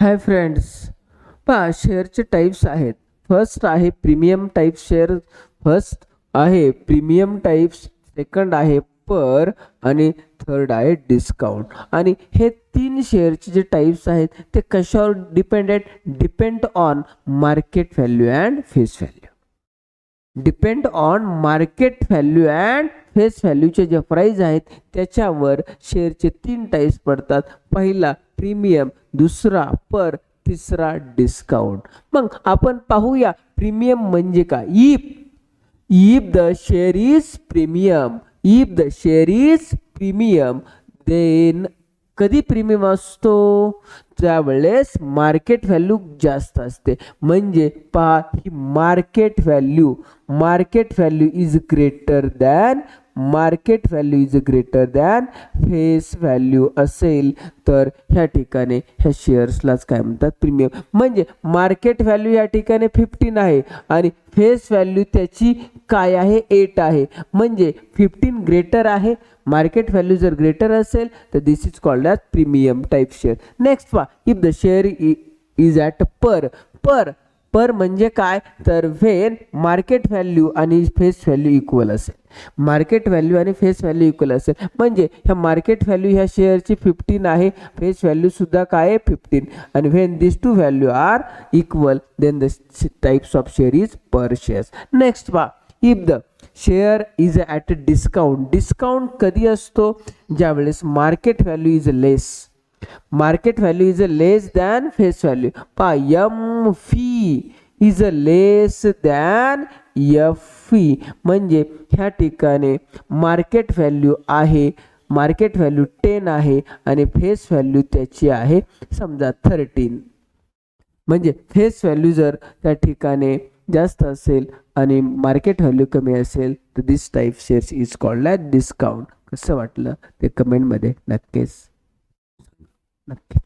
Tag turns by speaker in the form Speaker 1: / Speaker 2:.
Speaker 1: Hi friends, पहा शेअरचे types आहेत. फर्स्ट आहे प्रीमियम टाईप शेअर. फर्स्ट आहे प्रीमियम टाईप्स, सेकंड आहे पर आणि थर्ड आहे डिस्काउंट. आणि हे तीन शेअरचे जे टाईप्स आहेत ते कशावर depend on market value and face value. Depend on market value and face व्हॅल्यूचे जे प्राइस आहेत त्याच्यावर शेअरचे तीन टाईप्स पडतात. पहिला प्रीमियम, दुसरा पर, तिसरा डिस्काउंट. मग आपण पाहूया प्रीमियम म्हणजे काय. If the share is premium, if the share is premium, then कधी प्रीमियम असतो, त्यावेळेस मार्केट व्हॅल्यू जास्त असते. म्हणजे पहा ही market value is greater than face value असेल तर ह्या ठिकाणी ह्या शेअर्सलाच काय म्हणतात, प्रीमियम. म्हणजे मार्केट व्हॅल्यू या ठिकाणी 15 आहे आणि फेस व्हॅल्यू त्याची काय आहे, 8 आहे. म्हणजे 15 ग्रेटर आहे. मार्केट व्हॅल्यू जर ग्रेटर असेल तर this is called as premium type share. Next पहा, if the share is at par म्हणजे काय, तर व्हेन मार्केट व्हॅल्यू आणि फेस व्हॅल्यू इक्वल असेल. मार्केट व्हॅल्यू आणि फेस व्हॅल्यू इक्वल असेल म्हणजे ह्या मार्केट व्हॅल्यू ह्या शेअरची 15 आहे, फेस व्हॅल्यू सुद्धा काय आहे 15. आणि when this two value are equal then the types of share is par shares. Next पहा, if the share is at discount. Discount कधी असतो, ज्यावेळेस market value is less. Market value is less than face value. पहा M V is less than F V. म्हणजे ह्या ठिकाणी market value आहे, market value 10 आहे आणि फेस व्हॅल्यू त्याची आहे समजा 13. म्हणजे फेस व्हॅल्यू जर त्या ठिकाणी जास्त असेल आणि मार्केट व्हॅल्यू कमी असेल तर this type shares is called as discount. कसं वाटलं ते कमेंटमध्ये नक्की